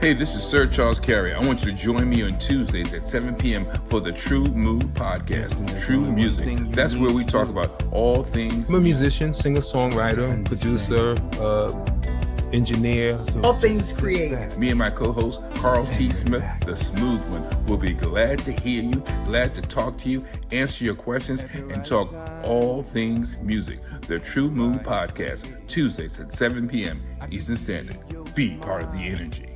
Hey, this is Sir Charles Carey. I want you to join me on Tuesdays at 7 p.m. for the Tru-Mu podcast, True Music. That's where we talk about all things. I'm a musician, singer-songwriter, producer, engineer. All things creative. Me and my co-host, Carl T. Smith, the smooth one, will be glad to hear you, glad to talk to you, answer your questions, and talk all things music. The Tru-Mu podcast, Tuesdays at 7 p.m. Eastern Standard. Be part of the energy.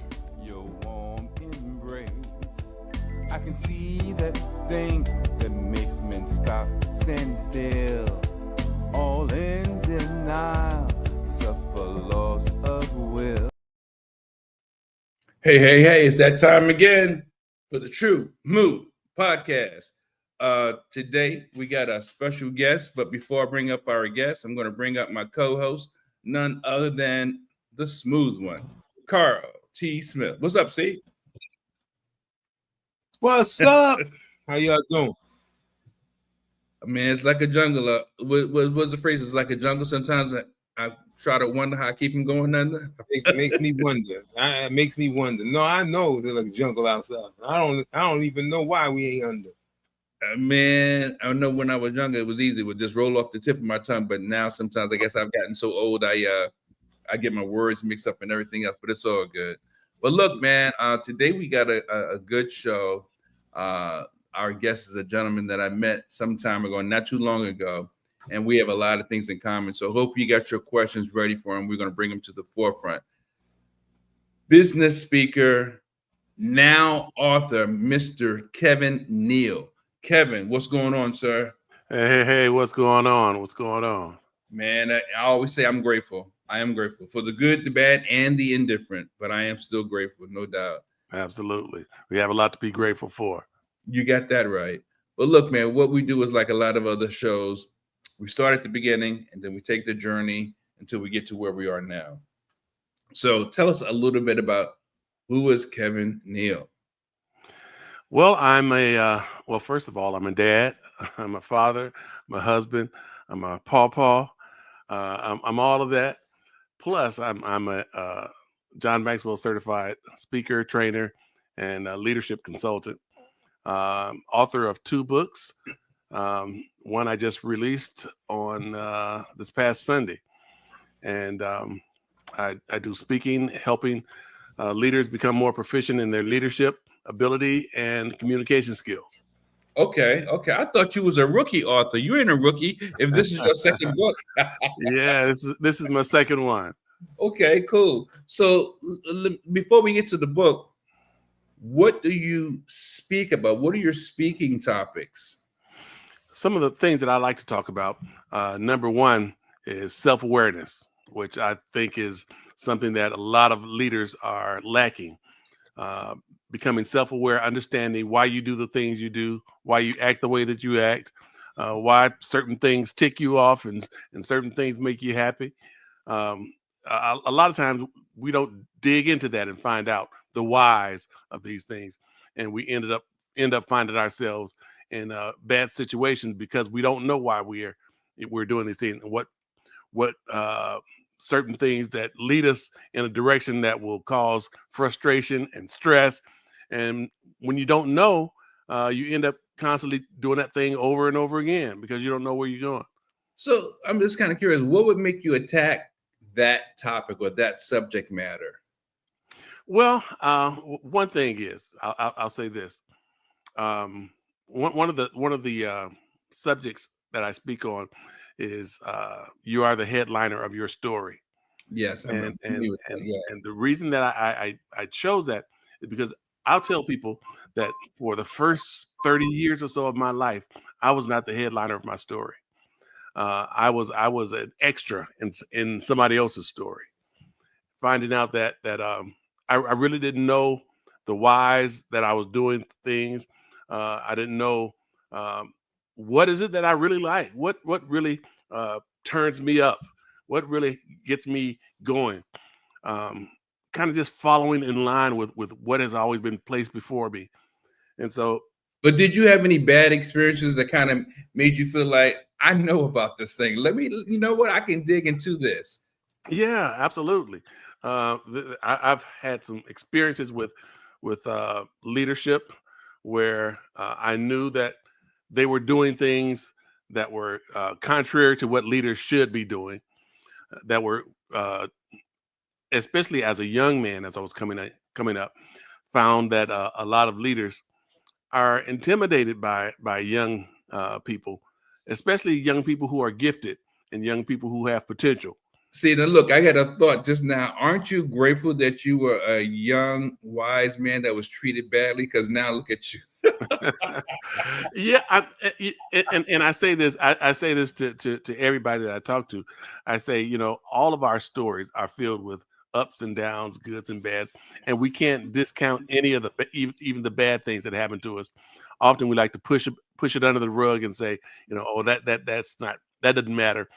I can see that thing that makes men stop, stand still, all in denial, suffer loss of will. Hey, it's that time again for the Tru-Mu podcast. Today we got a special guest, but before I bring up our guest, I'm going to bring up my co-host, none other than the smooth one, Carl T. Smith. What's up, C? What's up? How y'all doing? Man, it's like a jungle. What's the phrase? It's like a jungle. Sometimes I try to wonder how I keep them going under. It makes me wonder. It makes me wonder. No, I know there's like a jungle outside. I don't even know why we ain't under. Man, I know when I was younger, it was easy. It would just roll off the tip of my tongue. But now sometimes I guess I've gotten so old, I get my words mixed up and everything else, but it's all good. But look, man, today we got a good show. Our guest is a gentleman that I met some time ago, not too long ago, and we have a lot of things in common. So hope you got your questions ready for him. We're going to bring him to the forefront. Business speaker, now author, Mr. Kevin Neal. Kevin, what's going on, sir? Hey, what's going on? What's going on? Man, I always say I'm grateful. I am grateful for the good, the bad, and the indifferent, but I am still grateful, no doubt. Absolutely. We have a lot to be grateful for. You got that right. But look, man, what we do is like a lot of other shows. We start at the beginning, and then we take the journey until we get to where we are now. So tell us a little bit about who is Kevin Neal? Well, first of all, I'm a dad. I'm a father, I'm a husband, I'm a pawpaw. I'm all of that. Plus, I'm a John Maxwell certified speaker, trainer, and leadership consultant. Author of 2 books. One I just released on this past Sunday. And I do speaking, helping leaders become more proficient in their leadership ability and communication skills. Okay. I thought you was a rookie author. You ain't a rookie if this is your second book. Yeah, this is my second one. Okay, cool. So before we get to the book, what do you speak about? What are your speaking topics? Some of the things that I like to talk about, number one is self-awareness, which I think is something that a lot of leaders are lacking. Becoming self-aware, understanding why you do the things you do, why you act the way that you act, why certain things tick you off and certain things make you happy. A lot of times we don't dig into that and find out the whys of these things, and we end up finding ourselves in bad situations because we don't know why we're doing these things and what certain things that lead us in a direction that will cause frustration and stress. And when you don't know, you end up constantly doing that thing over and over again because you don't know where you're going. So I'm just kind of curious, what would make you attack that topic or that subject matter? Well, one thing is, I'll say this. One of the subjects that I speak on is you are the headliner of your story. Yes, and the reason that I chose that is because I'll tell people that for the first 30 years or so of my life, I was not the headliner of my story. I was an extra in somebody else's story. Finding out that I really didn't know the whys that I was doing things. I didn't know what is it that I really like. What really turns me up. What really gets me going. Kind of just following in line with what has always been placed before me. And so. But did you have any bad experiences that kind of made you feel like, I know about this thing. You know what? I can dig into this. Yeah, absolutely. I've had some experiences with leadership where I knew that they were doing things that were contrary to what leaders should be doing. That were especially as a young man, as I was coming up, found that a lot of leaders are intimidated by young people, especially young people who are gifted and young people who have potential. See, now look, I had a thought just now. Aren't you grateful that you were a young, wise man that was treated badly? Because now look at you. Yeah, and I say this, I say this to everybody that I talk to. I say, you know, all of our stories are filled with ups and downs, goods and bads, and we can't discount any of even the bad things that happen to us. Often we like to push it under the rug and say, you know, oh, that's not, that doesn't matter.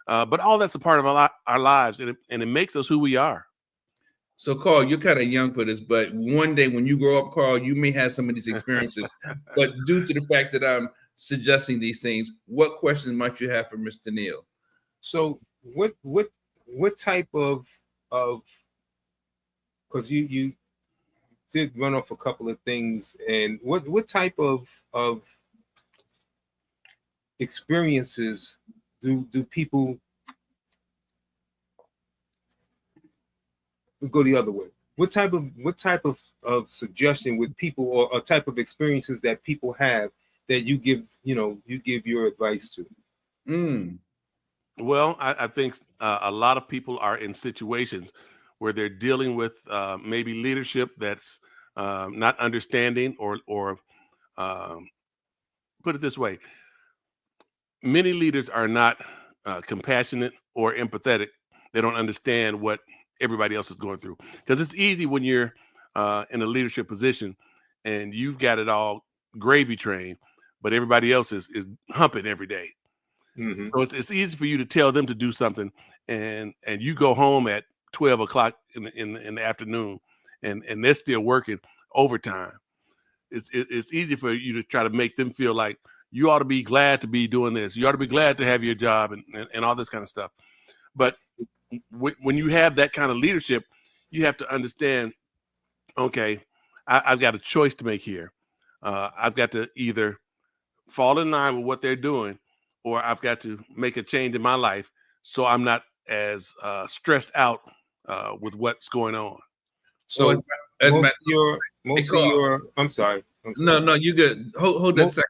But all that's a part of our lives, and it makes us who we are. So, Carl, you're kind of young for this, but one day when you grow up, Carl, you may have some of these experiences. But due to the fact that I'm suggesting these things, what questions might you have for Mr. Neal? So what type of because you did run off a couple of things, and what type of experiences do people go the other way? What type of suggestion with people, or type of experiences that people have that you give your advice to? Well, I think a lot of people are in situations where they're dealing with maybe leadership that's not understanding, or put it this way: many leaders are not compassionate or empathetic. They don't understand what everybody else is going through, because it's easy when you're in a leadership position and you've got it all gravy train, but everybody else is humping every day. Mm-hmm. So it's easy for you to tell them to do something, and you go home at 12 o'clock in the afternoon, and they're still working overtime. It's easy for you to try to make them feel like you ought to be glad to be doing this. You ought to be glad to have your job, and all this kind of stuff. But when you have that kind of leadership, you have to understand, okay, I've got a choice to make here. I've got to either fall in line with what they're doing, or I've got to make a change in my life so I'm not as stressed out with what's going on. So most of your I'm sorry. No, you good. Hold that a second.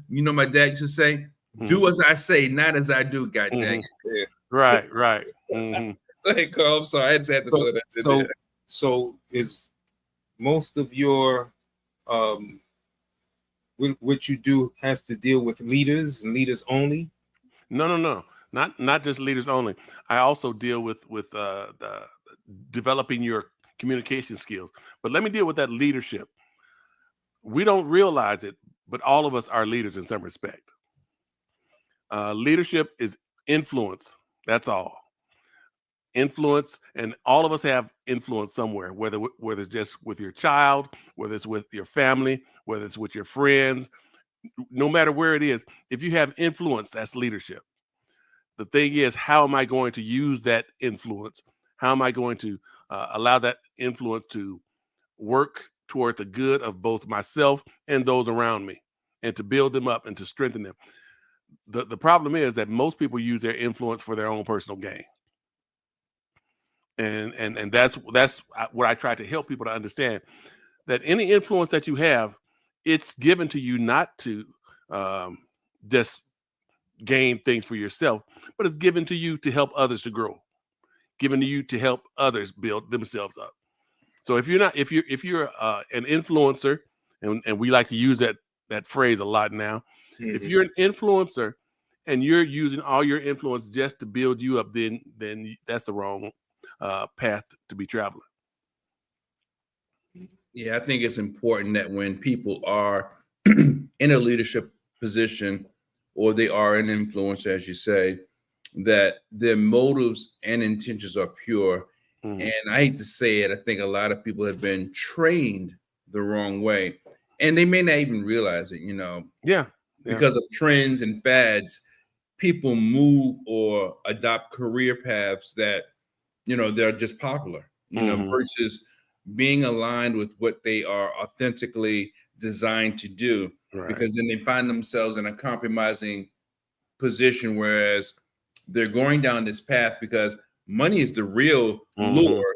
You know, my dad used to say, do as I say, not as I do, God dang it. Yeah. Right. Mm-hmm. Go ahead, Carl. I'm sorry. I just had to throw that in there. So is most of your what you do has to deal with leaders and leaders only? No. Not just leaders only. I also deal with developing your communication skills. But let me deal with that leadership. We don't realize it, but all of us are leaders in some respect. Leadership is influence. That's all. Influence, and all of us have influence somewhere, whether it's just with your child, whether it's with your family, whether it's with your friends. No matter where it is, if you have influence, that's leadership. The thing is, how am I going to use that influence? How am I going to allow that influence to work toward the good of both myself and those around me, and to build them up and to strengthen them? The problem is that most people use their influence for their own personal gain. And that's what I try to help people to understand, that any influence that you have, it's given to you not to just gain things for yourself, but it's given to you to help others to grow, given to you to help others build themselves up. So if you're an influencer, and we like to use that phrase a lot now, if you're an influencer and you're using all your influence just to build you up, then that's the wrong path to be traveling. Yeah, I think it's important that when people are in a leadership position, or they are an influencer, as you say, that their motives and intentions are pure. And I hate to say it, I think a lot of people have been trained the wrong way, and they may not even realize it, Yeah. Because of trends and fads, people move or adopt career paths that, they're just popular. you know, versus being aligned with what they are authentically designed to do, Right. because then they find themselves in a compromising position, whereas they're going down this path because money is the real lure,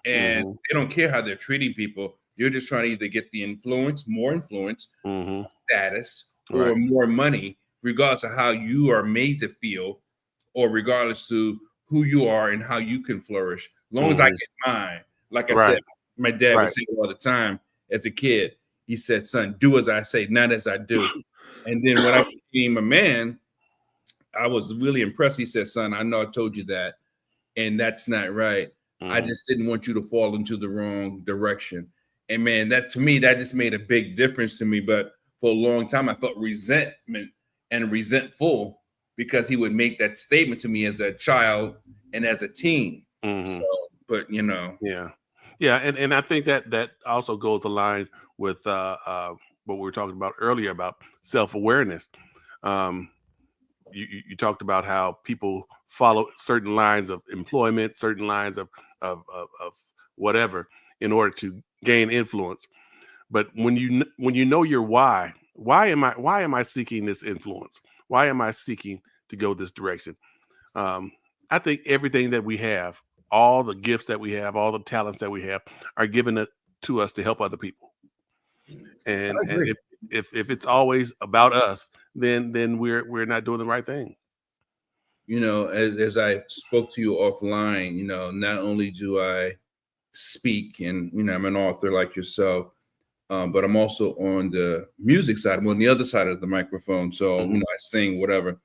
and they don't care how they're treating people. You're just trying to either get the more influence, status, or Right. more money, regardless of how you are made to feel, or regardless to who you are and how you can flourish. As long as I get mine, like I said, Right. my dad would Right. say all the time as a kid. He said, "Son, do as I say, not as I do." And then when I became a man, I was really impressed. He said, "Son, I know I told you that, and that's not right. I just didn't want you to fall into the wrong direction." And man, that to me, that just made a big difference to me. But for a long time, I felt resentment and resentful because he would make that statement to me as a child and as a teen. So, but you know, Yeah. Yeah. And I think that also goes aligned with what we were talking about earlier about self-awareness. Um, you talked about how people follow certain lines of employment, certain lines of whatever in order to gain influence. But when you know your why am I seeking this influence? Why am I seeking to go this direction? I think everything that we have, all the gifts that we have, all the talents that we have, are given to us to help other people. And I agree. if it's always about us, then we're not doing the right thing. You know, as I spoke to you offline, you know, not only do I speak, and you know, I'm an author like yourself, but I'm also on the music side. I'm on the other side of the microphone, so you know, I sing whatever.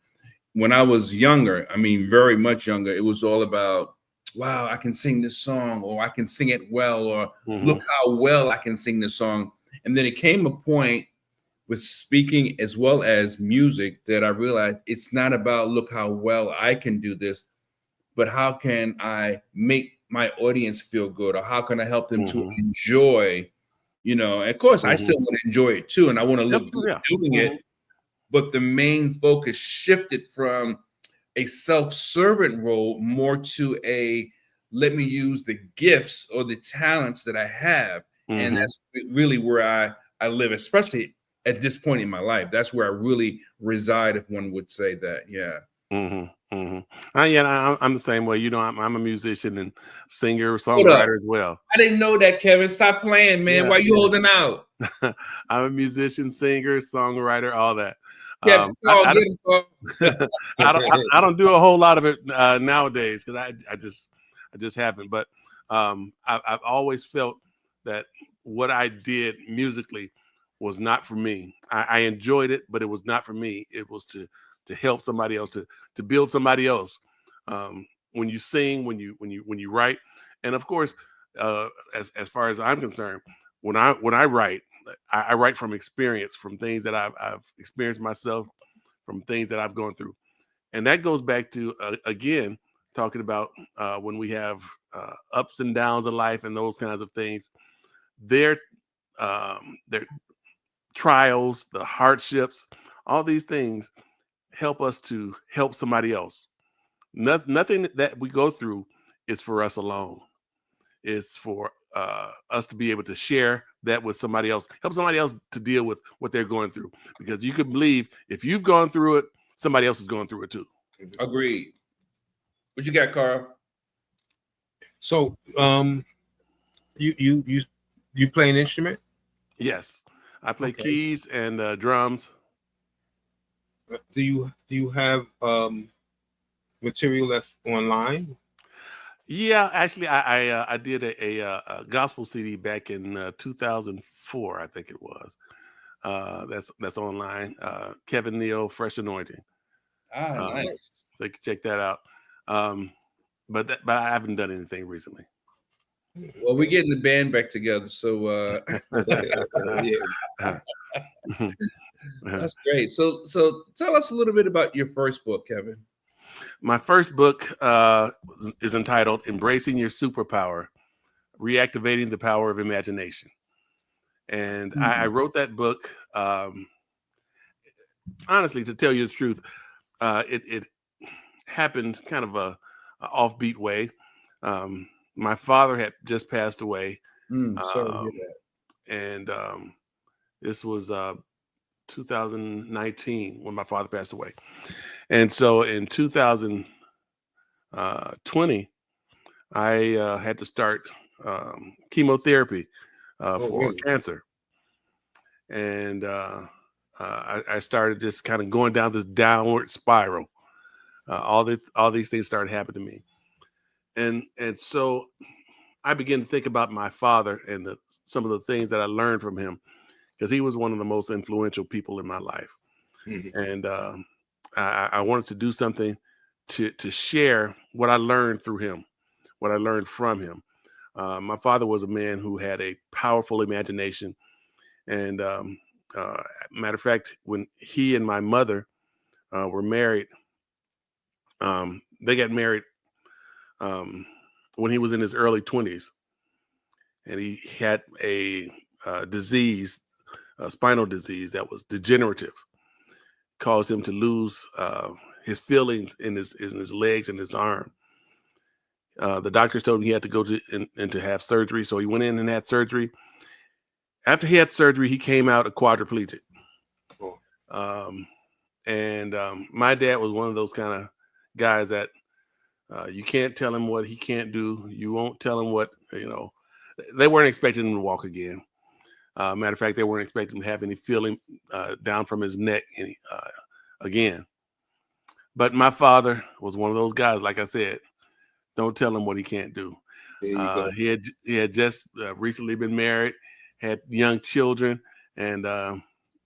When I was younger, I mean, very much younger, it was all about, wow, I can sing this song, or I can sing it well, or look how well I can sing this song. And then it came a point with speaking as well as music that I realized it's not about look how well I can do this, but how can I make my audience feel good, or how can I help them to enjoy, you know, and of course I still want to enjoy it too, and I want to look good Yeah. doing it, but the main focus shifted from a self-servant role more to a let me use the gifts or the talents that I have. And that's really where I live, especially at this point in my life. That's where I really reside, if one would say that. Yeah. Yeah, I'm the same way. You know, I'm a musician and singer, Hold up. songwriter as well. I didn't know that, Kevin. Stop playing, man. Yeah, Why you holding out? I'm a musician, singer, songwriter, all that. Kevin, I get him, Paul. I don't do a whole lot of it nowadays because I just haven't. But I've always felt that what I did musically was not for me. I enjoyed it, but it was not for me. It was to help somebody else, to build somebody else. When you sing, when you write, and of course, as far as I'm concerned, when I write, I write from experience, from things that I've experienced myself, from things that I've gone through. And that goes back to, again, talking about when we have ups and downs in life and those kinds of things, their trials, the hardships, all these things help us to help somebody else. Nothing that we go through is for us alone. It's for us to be able to share that with somebody else, help somebody else to deal with what they're going through. Because you can believe if you've gone through it, somebody else is going through it too. Agreed. What you got, Carl? So, you play an instrument? Yes, I play keys and drums. Do you have material that's online? Yeah, actually, I did a gospel CD back in 2004, I think it was. That's online. Kevin Neal, Fresh Anointing. Nice. So you can check that out. But I haven't done anything recently. Well, we're getting the band back together, so that's great. So tell us a little bit about your first book, Kevin. My first book is entitled "Embracing Your Superpower: Reactivating the Power of Imagination," and I wrote that book. Honestly, to tell you the truth, it happened kind of a offbeat way. my father had just passed away. Sorry to hear that. And this was 2019 when my father passed away. And so in 2020, I had to start chemotherapy for really? cancer. And I started just kind of going down this downward spiral. All these things started happening to me. And so I began to think about my father and some of the things that I learned from him, because he was one of the most influential people in my life. Mhm. And I wanted to do something to share what I learned through him, what I learned from him. My father was a man who had a powerful imagination. And matter of fact, when he and my mother were married, they got married when he was in his early 20s. And he had a disease, a spinal disease that was degenerative, caused him to lose his feelings in his legs and his arm. The doctors told him he had to go and to have surgery. So he went in and had surgery. After he had surgery, he came out a quadriplegic. And my dad was one of those kind of guys that you can't tell him what he can't do. You won't tell him what, they weren't expecting him to walk again. Matter of fact, they weren't expecting him to have any feeling down from his neck again. But my father was one of those guys, like I said, don't tell him what he can't do. There you go. He had just recently been married, had young children, and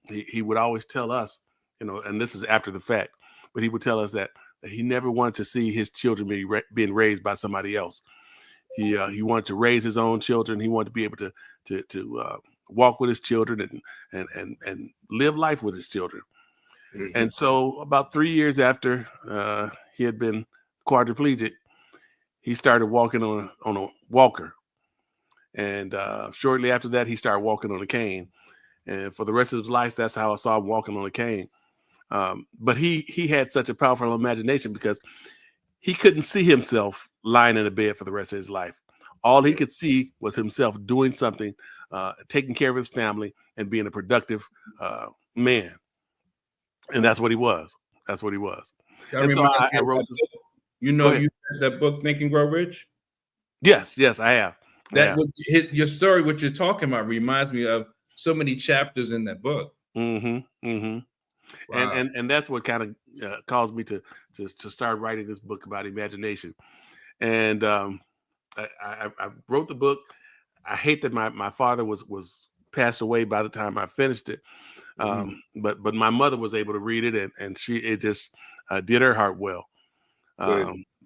he would always tell us, and this is after the fact, but he would tell us that he never wanted to see his children being raised by somebody else. He wanted to raise his own children. He wanted to be able to walk with his children and live life with his children. Mhm. And so about 3 years after he had been quadriplegic, he started walking on a walker. And shortly after that, he started walking on a cane. And for the rest of his life, that's how I saw him walking on a cane. But he had such a powerful imagination because he couldn't see himself lying in a bed for the rest of his life. All he could see was himself doing something, taking care of his family and being a productive man. And that's what he was. That's what he was. That And so reminds I me of wrote that this. book. You read that book, Think and Grow Rich? Yes, I have. That would hit your story, what you're talking about, reminds me of so many chapters in that book. Mm-hmm. Mm-hmm. Wow. And that's what kind of caused me to start writing this book about imagination. And I wrote the book. I hate that my father was passed away by the time I finished it. But my mother was able to read it, and it just did her heart well,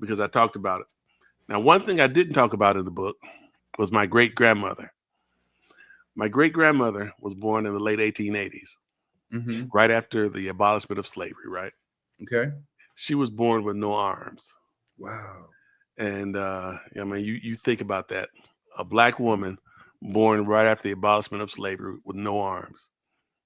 because I talked about it. Now, one thing I didn't talk about in the book was my great grandmother. My great grandmother was born in the late 1880s, right after the abolishment of slavery. Right. Okay. She was born with no arms. Wow. And you think about that, a Black woman born right after the abolishment of slavery with no arms.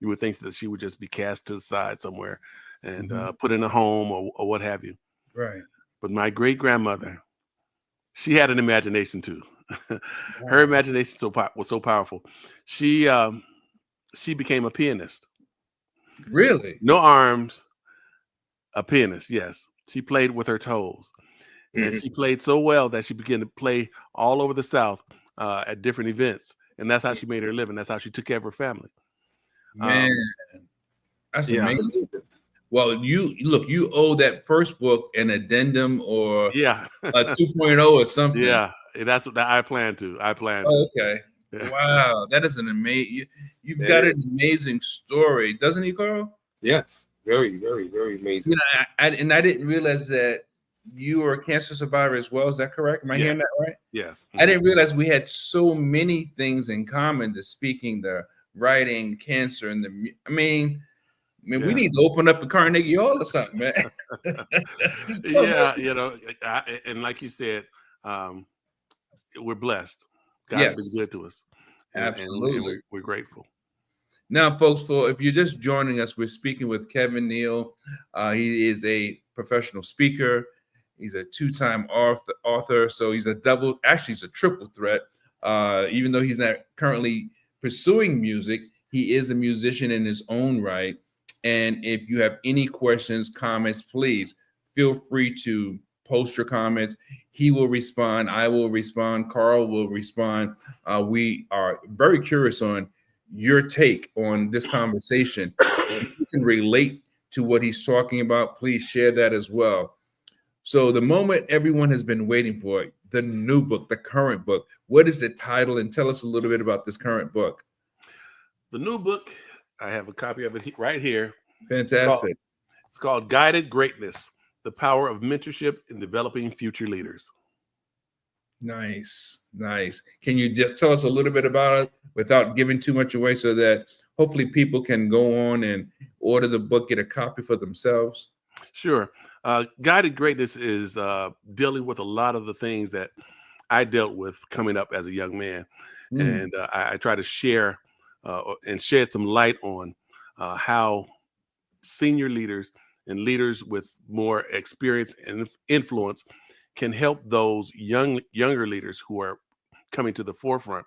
You would think that she would just be cast to the side somewhere and put in a home or what have you. Right. But my great grandmother, she had an imagination too. Her imagination was so powerful. She became a pianist. Really? No arms, a pianist. Yes, she played with her toes. And she played so well that she began to play all over the South at different events. And that's how she made her living. That's how she took care of her family. Man, that's yeah. amazing. Well, you owe that first book an addendum or a 2.0 or something. Yeah, that's what I plan to. Oh, okay. Wow, that is an amazing. You've got an amazing story, doesn't he, Carl? Yes, very, very, very amazing. I didn't realize that you were a cancer survivor as well. Is that correct? Am I hearing that right? Yes. I didn't realize we had so many things in common: the speaking, the writing, cancer, and we need to open up a Carnegie Hall or something, man. Yeah, and like you said, we're blessed. God's been good to us. Absolutely. And we're grateful. Now, folks, if you're just joining us, we're speaking with Kevin Neal. He is a professional speaker. He's a two-time author, so he's a double, actually he's a triple threat. Even though he's not currently pursuing music, he is a musician in his own right. And if you have any questions, comments, please feel free to post your comments. He will respond. I will respond. Carl will respond. We are very curious on your take on this conversation. If you can relate to what he's talking about, please share that as well. So the moment everyone has been waiting for, the new book, the current book. What is the title? And tell us a little bit about this current book. The new book, I have a copy of it right here. Fantastic. It's called Guided Greatness, The Power of Mentorship in Developing Future Leaders. Nice, nice. Can you just tell us a little bit about it without giving too much away so that hopefully people can go on and order the book, get a copy for themselves? Sure. Guided Greatness is dealing with a lot of the things that I dealt with coming up as a young man. And I try to share and shed some light on how senior leaders and leaders with more experience and influence can help those younger leaders who are coming to the forefront,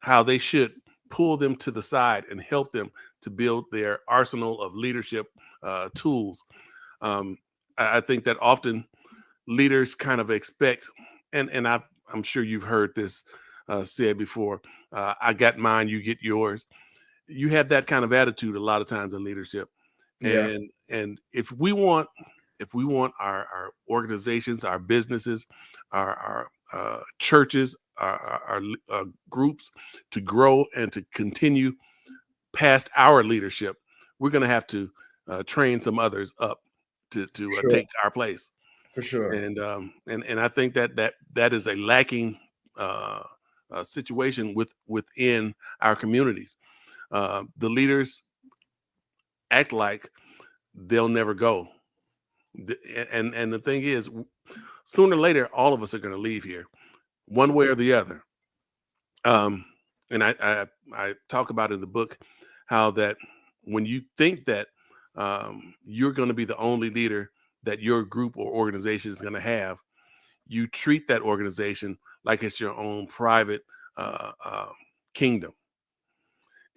how they should pull them to the side and help them to build their arsenal of leadership tools. I think that often leaders kind of expect, and I'm sure you've heard this said before, I got mine, you get yours. You have that kind of attitude a lot of times in leadership. Yeah. And if we want our organizations, our businesses, our churches, our groups to grow and to continue past our leadership, we're going to have to train some others up to Sure. take our place. For sure. And I think that is a lacking situation within our communities. The leaders act like they'll never go. And the thing is, sooner or later, all of us are going to leave here, one way or the other. And I talk about in the book how that when you think that you're going to be the only leader that your group or organization is going to have, you treat that organization like it's your own private kingdom.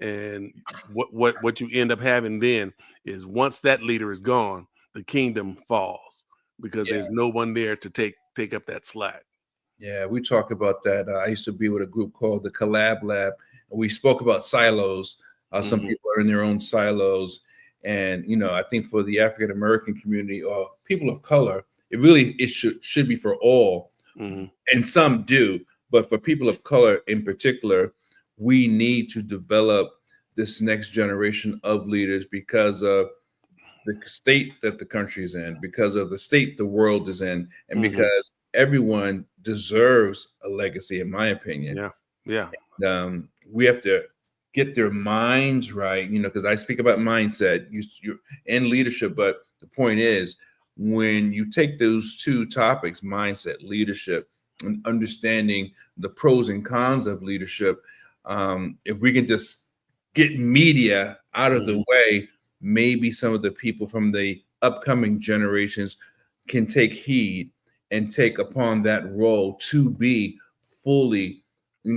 And what you end up having then is once that leader is gone, the kingdom falls because there's no one there to take up that slack. Yeah, we talk about that. I used to be with a group called the Collab Lab, and we spoke about silos. Some people are in their own silos. And, I think for the African American community or people of color, it should be for all. And some do. But for people of color in particular, we need to develop this next generation of leaders because of the state that the country is in, because of the state the world is in, and because everyone deserves a legacy, in my opinion. Yeah. And, we have to get their minds right, because I speak about mindset you're in leadership, but the point is when you take those two topics, mindset, leadership, and understanding the pros and cons of leadership, if we can just get media out of the way, maybe some of the people from the upcoming generations can take heed and take upon that role to be fully,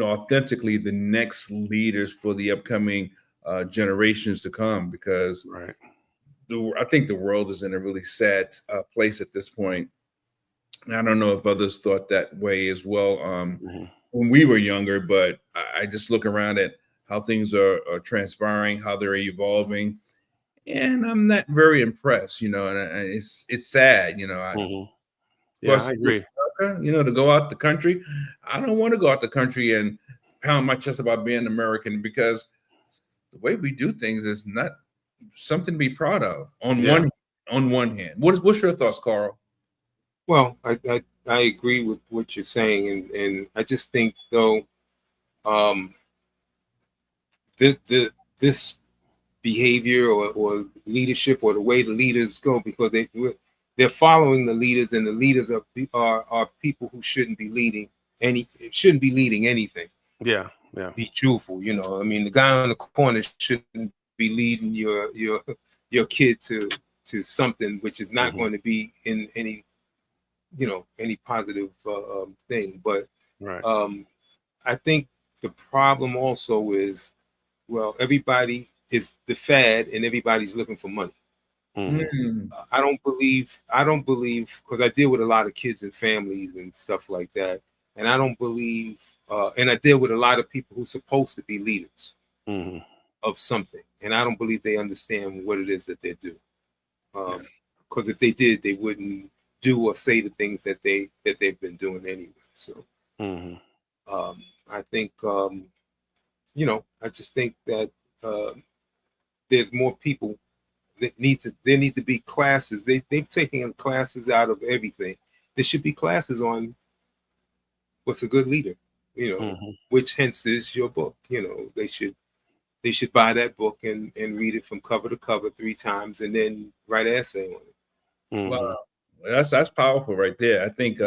authentically the next leaders for the upcoming generations to come, because I think the world is in a really sad place at this point. And I don't know if others thought that way as well when we were younger, but I just look around at how things are transpiring, how they're evolving, and I'm not very impressed, and it's sad, Yeah, I agree. America, to go out the country. I don't want to go out the country and pound my chest about being American, because the way we do things is not something to be proud of on one hand. What's your thoughts, Carl? Well, I agree with what you're saying, and I just think though, this behavior or leadership or the way the leaders go, because they're following the leaders, and the leaders are people who shouldn't be leading anything. Yeah. Be truthful, I mean, the guy on the corner shouldn't be leading your kid to something which is not going to be in any any positive thing. But Right. I think the problem also is, well, everybody is the fad and everybody's looking for money. Mm. I don't believe, because I deal with a lot of kids and families and stuff like that, and I don't believe, and I deal with a lot of people who's supposed to be leaders Hmm. of something, and I don't believe they understand what it is that they do. Because if they did, they wouldn't do or say the things that they've been doing anyway. So Hmm. I think, I just think that uh, there's more people that there need to be classes. They've taken classes out of everything. There should be classes on what's a good leader, Hmm. which hence is your book. They should buy that book and read it from cover to cover 3 times and then write an essay on it. Wow, Hmm. that's powerful right there. I think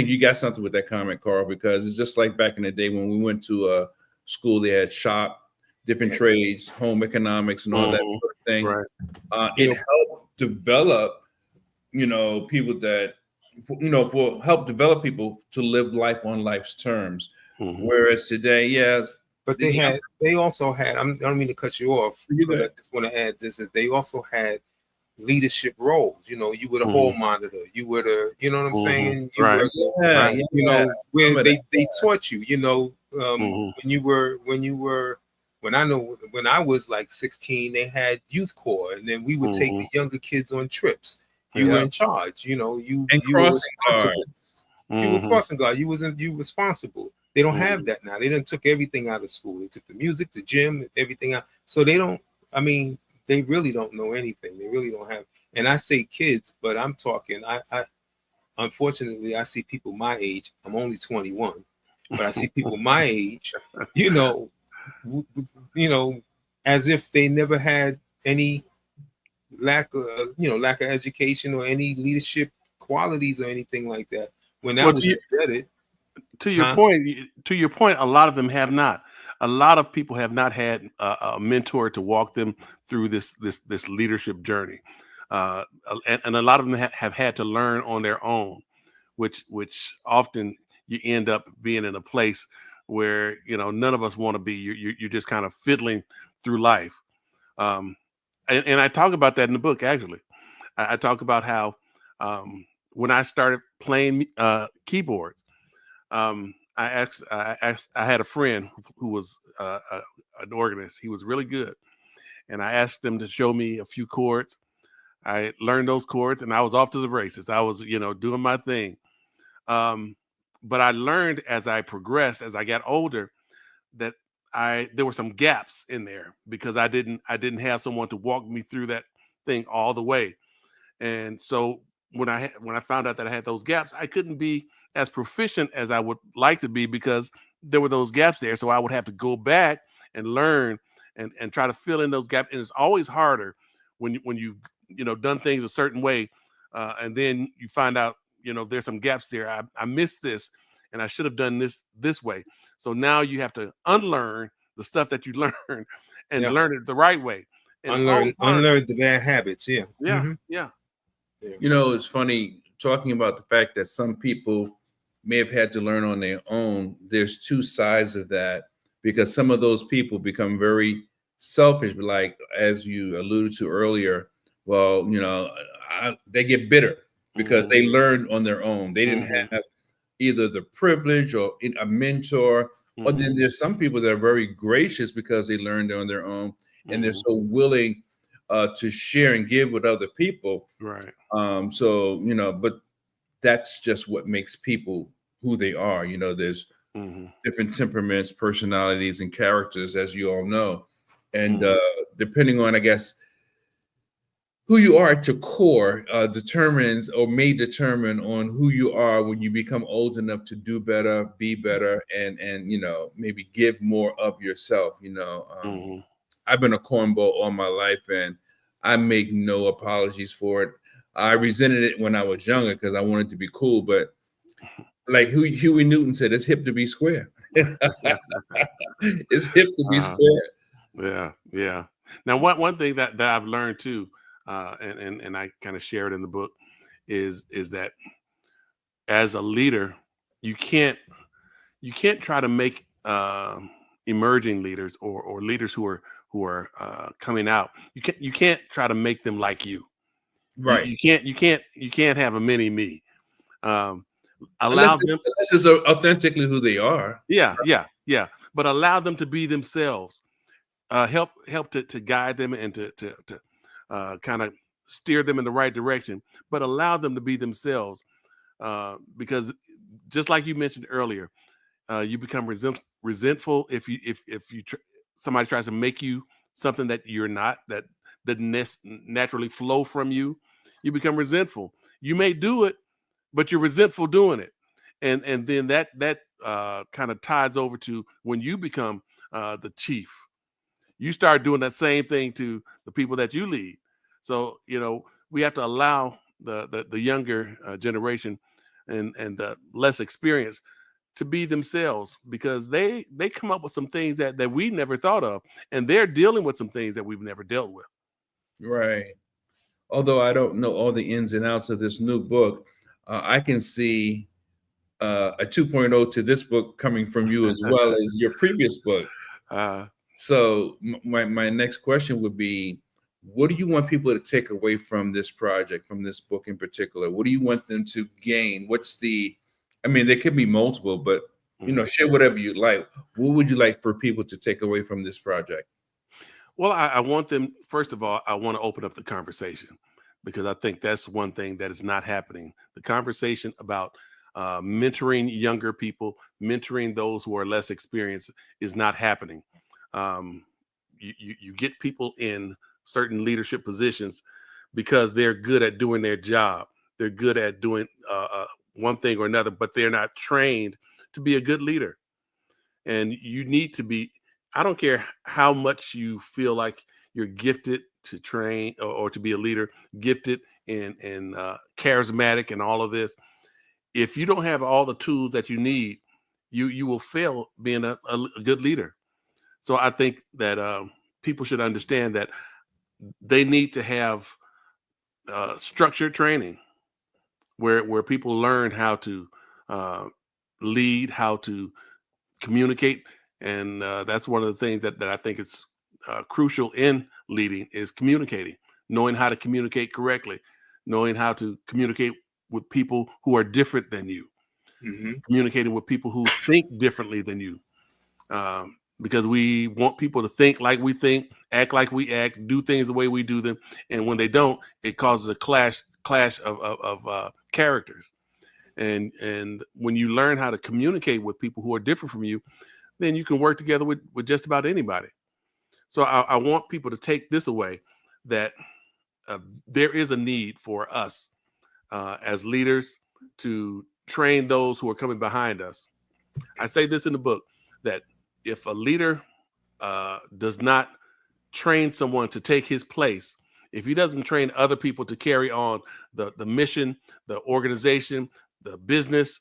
you got something with that comment, Carl, because it's just like back in the day when we went to school. They had shop, different Yeah. trades, home economics, and all that Hmm. sort of thing. Right. You It know, helped develop, people that, for help develop people to live life on life's terms. Hmm. Whereas today, yes, but they also had. I don't mean to cut you off, you but I good. just want to add this: that they also had leadership roles. You were the Hmm. hall monitor. You were the, you know what I'm Hmm. saying? You Right. were the, Yeah, Right. yeah. where Some of that. they taught you. Hmm. When I was like 16, they had youth corps, and then we would take Hmm. the younger kids on trips. You were Yeah. in charge. And You were crossing responsible. guards. You were Hmm. crossing guard. You responsible. They don't have Hmm. that now. They done took everything out of school. They took the music, the gym, everything out. So they don't. I mean, they really don't know anything. They really don't have. And I say kids, but I'm talking. I unfortunately I see people my age. I'm only 21, but I see people my age. You know, w- you know, as if they never had any lack of education or any leadership qualities or anything like that. When Well, that was embedded, to your huh? point, a lot of them have not. A lot of people have not had a mentor to walk them through this leadership journey, uh, and a lot of them have had to learn on their own, which often you end up being in a place where none of us want to be. You're just kind of fiddling through life, um, and I talk about that in the book. Actually, I talk about how when I started playing keyboards. I had a friend who was an organist. He was really good, and I asked him to show me a few chords. I learned those chords, and I was off to the races. I was, doing my thing. Um, but I learned as I progressed, as I got older, that there were some gaps in there because I didn't have someone to walk me through that thing all the way. And so when I found out that I had those gaps, I couldn't be as proficient as I would like to be because there were those gaps there. So I would have to go back and learn and try to fill in those gaps. And it's always harder when you've done things a certain way, and then you find out there's some gaps there. I missed this, and I should have done this way. So now you have to unlearn the stuff that you learned and Yeah, learn it the right way. And it's unlearn always harder. the bad habits. Yeah. Yeah, yeah. Yeah. It's funny talking about the fact that some people may have had to learn on their own. There's two sides of that because some of those people become very selfish, like as you alluded to earlier. Well, they get bitter because Mhm, they learned on their own. They didn't mhm, have either the privilege or a mentor. Or mhm, then there's some people that are very gracious because they learned on their own and they're mhm. so willing to share and give with other people. Right. But that's just what makes people who they are. There's Mhm, different temperaments, personalities, and characters, as you all know. And mhm, depending on, I guess, who you are at your core determines or may determine on who you are when you become old enough to do better, be better, and maybe give more of yourself. mhm. I've been a cornball all my life, and I make no apologies for it. I resented it when I was younger because I wanted to be cool, but like Huey Newton said, it's hip to be square. It's hip to be Uh, square. yeah, yeah. Now, one thing that I've learned too, and I kind of share it in the book, is that as a leader, you can't try to make emerging leaders or leaders who are coming out. You can't try to make them like you. Right. You can't have a mini me. Allow Unless them. it's authentically who they are. Yeah. But allow them to be themselves. Help to guide them and to kind of steer them in the right direction. But allow them to be themselves, because just like you mentioned earlier, you become resentful if somebody tries to make you something that you're not, that doesn't naturally flow from you. You become resentful. You may do it, but you're resentful doing it, and then that kind of ties over to when you become the chief. You start doing that same thing to the people that you lead. So we have to allow the younger generation and the less experienced to be themselves, because they come up with some things that we never thought of, and they're dealing with some things that we've never dealt with. Right. Although I don't know all the ins and outs of this new book, I can see a 2.0 to this book coming from you as well as your previous book. So my next question would be, what do you want people to take away from this project, from this book in particular? What do you want them to gain? There could be multiple, but share whatever you like. What would you like for people to take away from this project? Well, I want them, first of all, I want to open up the conversation, because I think that's one thing that is not happening. The conversation about mentoring younger people, mentoring those who are less experienced, is not happening. You get people in certain leadership positions because they're good at doing their job. They're good at doing one thing or another, but they're not trained to be a good leader. And you need to be, I don't care how much you feel like you're gifted to train or to be a leader, gifted and charismatic and all of this. If you don't have all the tools that you need, you will fail being a good leader. So I think that people should understand that they need to have structured training where people learn how to lead, how to communicate. And that's one of the things that I think is crucial in leading, is communicating, knowing how to communicate correctly, knowing how to communicate with people who are different than you, communicating with people who think differently than you. Because we want people to think like we think, act like we act, do things the way we do them. And when they don't, it causes a clash of characters. And when you learn how to communicate with people who are different from you, then you can work together with just about anybody. So I want people to take this away, that there is a need for us as leaders to train those who are coming behind us. I say this in the book, that if a leader does not train someone to take his place, if he doesn't train other people to carry on the mission, the organization, the business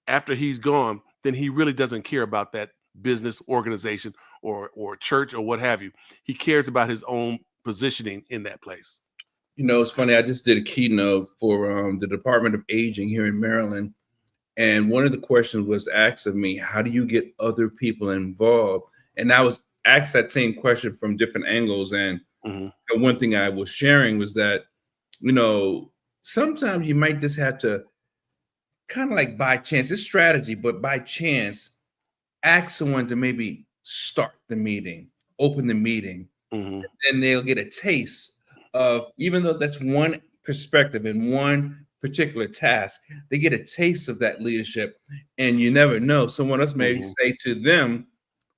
after he's gone, then he really doesn't care about that business, organization, or church, or what have you. He cares about his own positioning in that place. It's funny. I just did a keynote for the Department of Aging here in Maryland. And one of the questions was asked of me, how do you get other people involved? And I was asked that same question from different angles. And one thing I was sharing was that, sometimes you might just have to kind of like by chance, it's strategy, but by chance, ask someone to maybe start the meeting, open the meeting, and then they'll get a taste of, even though that's one perspective and one particular task, they get a taste of that leadership. And you never know, someone else may say to them,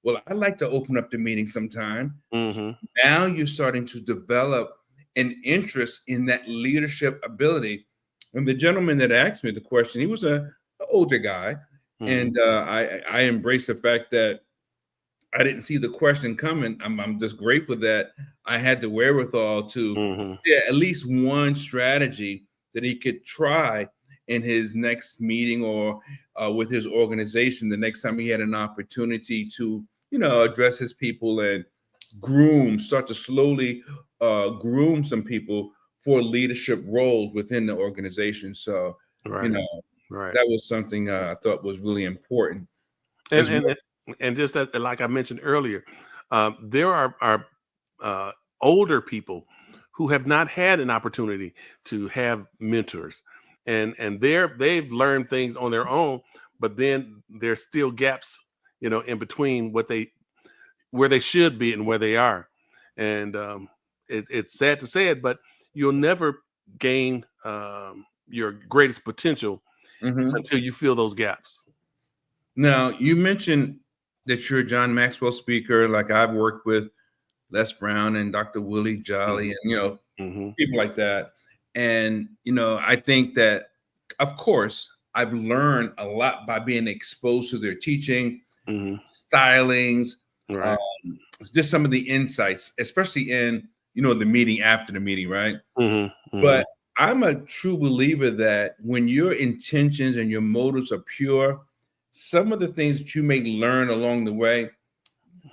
well, I'd like to open up the meeting sometime. Now you're starting to develop an interest in that leadership ability. And the gentleman that asked me the question, he was an older guy. And I embrace the fact that I didn't see the question coming. I'm just grateful that I had the wherewithal to at least one strategy that he could try in his next meeting or with his organization the next time he had an opportunity to, address his people and start to slowly groom some people for leadership roles within the organization. So, Right. That was something I thought was really important. And As well. and just as, like I mentioned earlier, there are older people who have not had an opportunity to have mentors, and they've learned things on their own, but then there's still gaps, in between where they should be and where they are, and it's sad to say it, but you'll never gain your greatest potential Mhm. until you fill those gaps. Now, you mentioned that you're a John Maxwell speaker. Like I've worked with Les Brown and Dr. Willie Jolly, and Hmm. people like that. And I think that, of course, I've learned a lot by being exposed to their teaching, Hmm. stylings, Right. just some of the insights, especially in the meeting after the meeting, right? Hmm. Hmm. But I'm a true believer that when your intentions and your motives are pure, some of the things that you may learn along the way,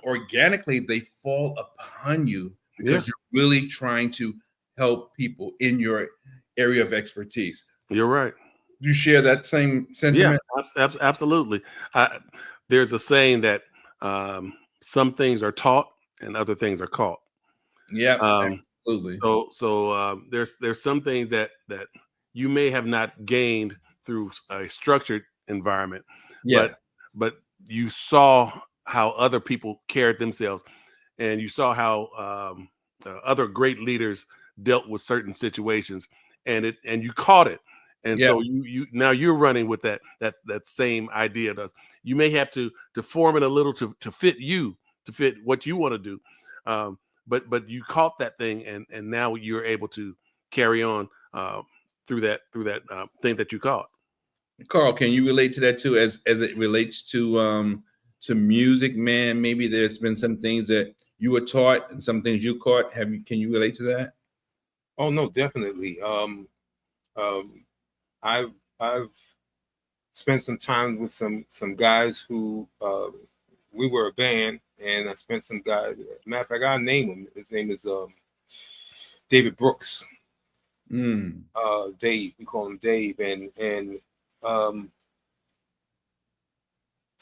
organically, they fall upon you Yeah, because you're really trying to help people in your area of expertise. you're right. Do you share that same Yeah, sentiment? absolutely. There's a saying that some things are taught and other things are caught. Yep, Um, absolutely. so there's some things that you may have not gained through a structured environment, Yeah, but but you saw how other people carried themselves, and you saw how other great leaders dealt with certain situations, and you caught it, and yeah. so you now you're running with that same idea. You may have to form it a little to fit you, to fit what you want to do, but you caught that thing, and now you're able to carry on through that thing that you caught. Carl, can you relate to that too, as it relates to music, man? Maybe there's been some things that you were taught and some things you caught. Can you relate to that? Oh no, definitely. Um, I've spent some time with some guys who we were a band, and I spent some guys. Matter of fact, I name him. His name is David Brooks. Mm. Dave, we call him Dave, and um,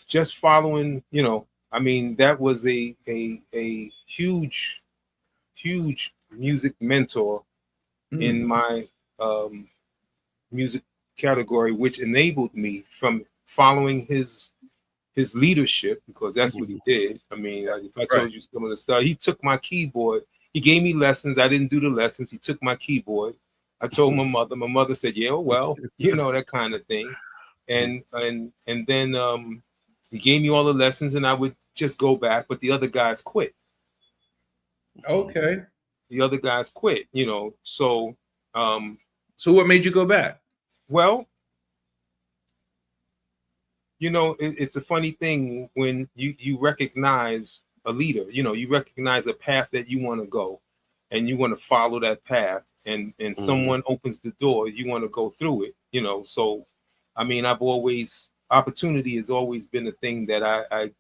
just following. I mean, that was a huge music mentor in Mm. my music category, which enabled me from following his leadership, because that's what he did. I mean, if I Right. told you some of the stuff, he took my keyboard. He gave me lessons. I didn't do the lessons. He took my keyboard. I told my mother. My mother said, "Yeah, well, that kind of thing." And then he gave me all the lessons, and I would just go back. But the other guys quit. Okay. The other guys quit. So um, So what made you go back? well, it's a funny thing when you recognize a leader. You recognize a path that you want to go, and you want to follow that path, and Mhm. someone opens the door, you want to go through it. So I mean, opportunity has always been a thing that I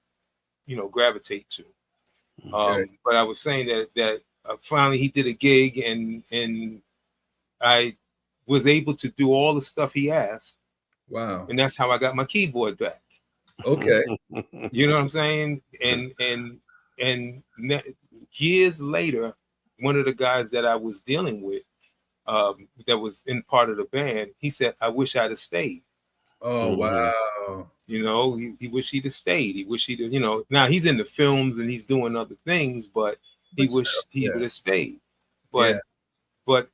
gravitate to. Okay. But I was saying that finally he did a gig, and I was able to do all the stuff he asked, Wow. and that's how I got my keyboard back. Okay. You know what I'm saying? And years later, one of the guys that I was dealing with, that was in part of the band, he said, "I wish I'd have stayed." Oh, Mhm. wow. He wished he'd have stayed. He wished he'd have, now he's in the films and he's doing other things, but he But still, wished he would yeah. have stayed. Yeah. But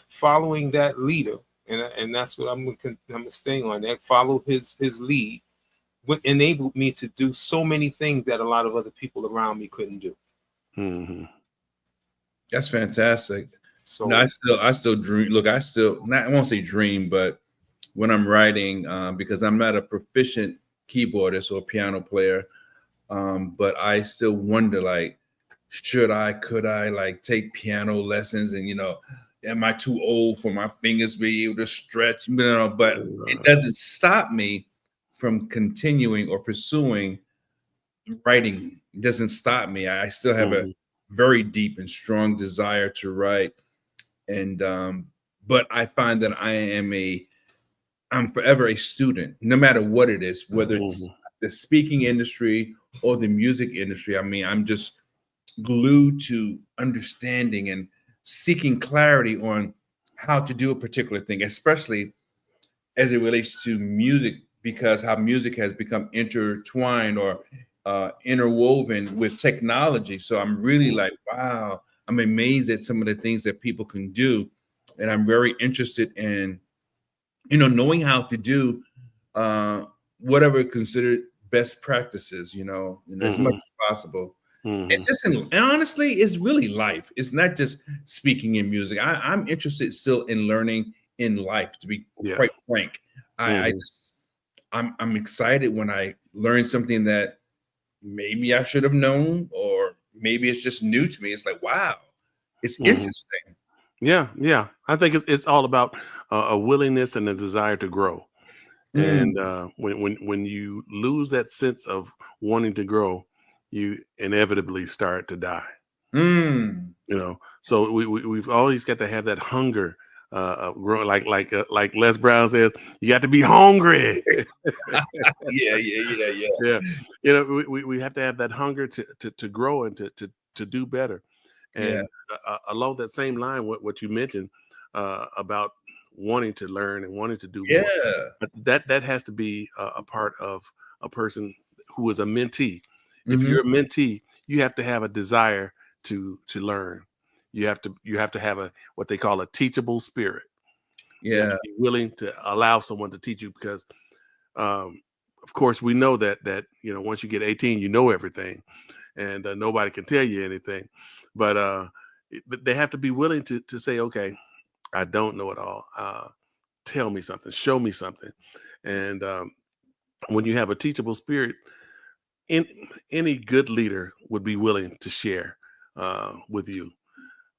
following that leader, and that's what I'm gonna stay on. That follow his lead, what enabled me to do so many things that a lot of other people around me couldn't do. Mhm. That's fantastic. No, So I still dream. Look, I won't say dream, but when I'm writing, because I'm not a proficient keyboardist or piano player, but I still wonder, like, could I like take piano lessons, and am I too old for my fingers to be able to stretch? But it doesn't stop me from continuing or pursuing writing. It doesn't stop me. I still have a Mhm. very deep and strong desire to write, and but I find that I'm forever a student, no matter what it is, whether it's Mhm. the speaking industry or the music industry. I mean, I'm just glued to understanding and seeking clarity on how to do a particular thing, especially as it relates to music, because how music has become intertwined or interwoven with technology. So I'm really like, wow, I'm amazed at some of the things that people can do. And I'm very interested in, knowing how to do uh, whatever considered best practices, as much Mhm. as possible. And Mhm. just and honestly, it's really life. It's not just speaking in music. I'm interested still in learning in life, to be Yeah. quite frank. I Mhm. just I'm excited when I learn something that maybe I should have known, or maybe it's just new to me. It's like, wow, it's Mhm. interesting. Yeah, yeah. I think it's all about a willingness and a desire to grow. And Mm, when you lose that sense of wanting to grow, you inevitably start to die. mm. So we've always got to have that hunger. Grow like Les Brown says, you got to be hungry. Yeah, yeah, yeah, Yeah, we have to have that hunger to grow and to do better. yeah, And along that same line, what you mentioned about wanting to learn and wanting to do yeah, more, but that has to be a part of a person who is a mentee. If hmm, you're a mentee, you have to have a desire to learn. You have to have a what they call a teachable spirit. You have yeah, to be willing to allow someone to teach you because um, of course, we know that once you get 18, you know everything, and nobody can tell you anything. But but they have to be willing to say, okay, I don't know it all. Tell me something, show me something. And when you have a teachable spirit, in, any good leader would be willing to share with you.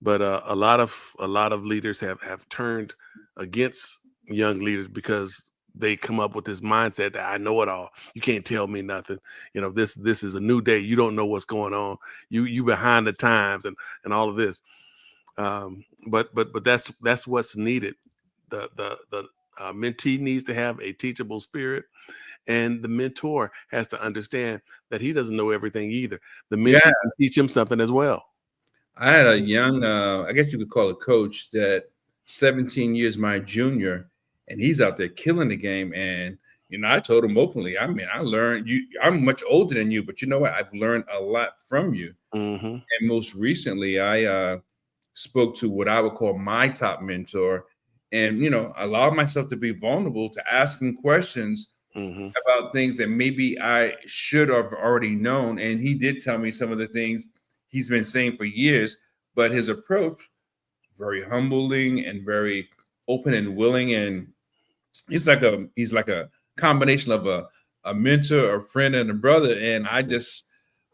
But a lot of leaders have turned against young leaders because they come up with this mindset that I know it all. You can't tell me nothing. This is a new day. You don't know what's going on. You behind the times and all of this. But that's what's needed. The mentee needs to have a teachable spirit, and the mentor has to understand that he doesn't know everything either. The yeah. mentee can teach him something as well. I had a young, I guess you could call it coach, that 17 years my junior, and he's out there killing the game. And I told him openly, I mean, I learned you. I'm much older than you, but you know what? I've learned a lot from you. Hmm. And most recently, I spoke to what I would call my top mentor, and allowed myself to be vulnerable to asking questions Hmm. about things that maybe I should have already known. And he did tell me some of the things he's been saying for years, but his approach, very humbling and very open and willing. And he's like a combination of a mentor, a friend, and a brother. And I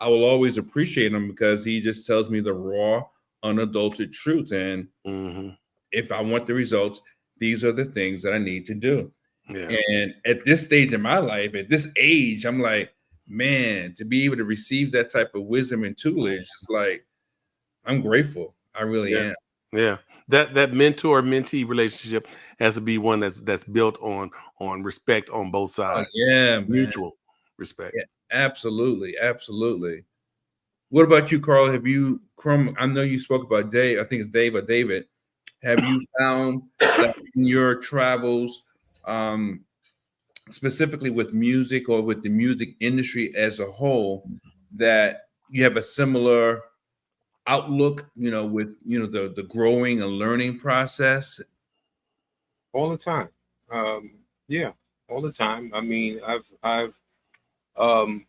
will always appreciate him because he just tells me the raw, unadulterated truth. And Hmm. if I want the results, these are the things that I need to do. Yeah. And at this stage in my life, at this age, I'm like, man, to be able to receive that type of wisdom and tutelage, it's like I'm grateful. I really Yeah. am. Yeah. That mentor mentee relationship has to be one that's built on respect on both Oh sides, yeah, man. mutual respect. Yeah, absolutely, absolutely. What about you, Carl? Have you from I know you spoke about Dave, I think it's Dave or David. Have you found that in your travels, um, specifically with music or with the music industry as a whole, that you have a similar outlook, with the growing and learning process? all the time. Um, yeah, all the time. I mean, I've um,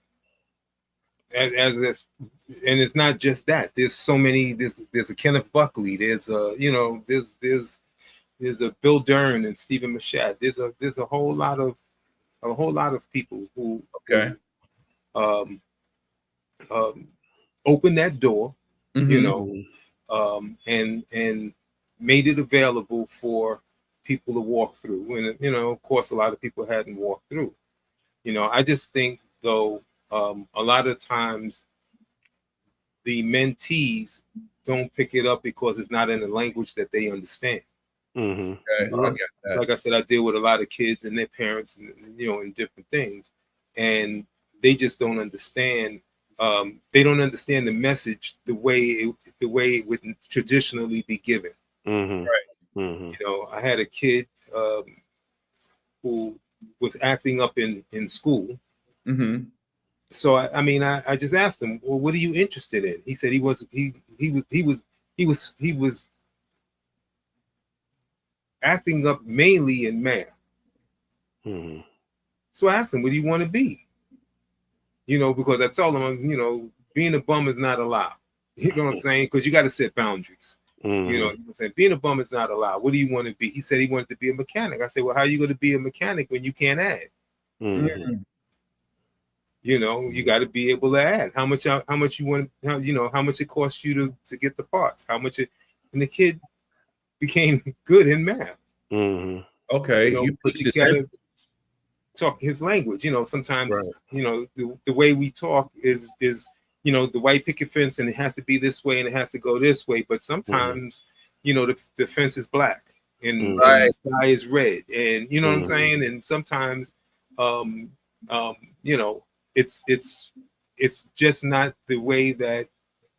as this, and it's not just that. There's so many. There's a Kenneth Buckley. There's a there's a Bill Dern and Stephen Machat. There's a whole lot of people Okay. who um, um, opened that door, you Hmm. know, Mhm. and made it available for people to walk through. And of course, a lot of people hadn't walked through. I just think though, a lot of times the mentees don't pick it up because it's not in a language that they understand. Mm-hmm. Okay, I got that. Like I said, I deal with a lot of kids and their parents, and in different things, and they just don't understand. They don't understand the message the way it would traditionally be given. Mm-hmm. Right. Mm-hmm. I had a kid who was acting up in school. Mm-hmm. So I just asked him, well, what are you interested in? He said he was acting up mainly in math. Mm-hmm. So I asked him, what do you want to be? Because I told him, being a bum is not allowed. You know what I'm saying? Because you got to set boundaries. Mm-hmm. You know what I'm saying? Being a bum is not allowed. What do you want to be? He said he wanted to be a mechanic. I said, well, how are you going to be a mechanic when you can't add? Mm-hmm. You got to be able to add. How much you want? How much it costs you to get the parts? And the kid became good in math. Mm-hmm. Okay, But you got to talk his language. Sometimes Right. the way we talk is the white picket fence, and it has to be this way, and it has to go this way. But sometimes the fence is black, and the sky is red, and you know what I'm saying. And sometimes it's just not the way that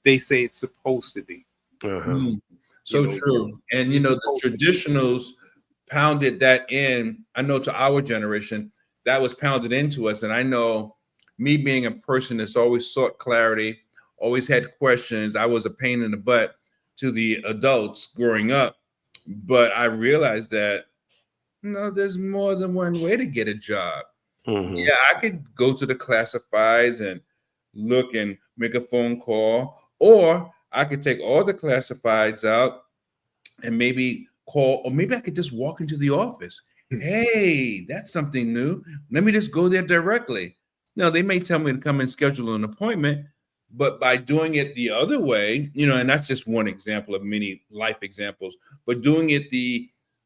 they say it's supposed to be. Uh-huh. So true. And the traditionals pounded that in. I know to our generation that was pounded into us. And I know me being a person that's always sought clarity, always had questions. I was a pain in the butt to the adults growing up. But I realized that there's more than one way to get a job. Mm-hmm. Yeah, I could go to the classifieds and look and make a phone call, or I could take all the classifieds out and maybe call, or maybe I could just walk into the office. Hey, that's something new. Let me just go there directly. Now, they may tell me to come and schedule an appointment, but by doing it the other way, and that's just one example of many life examples, but doing it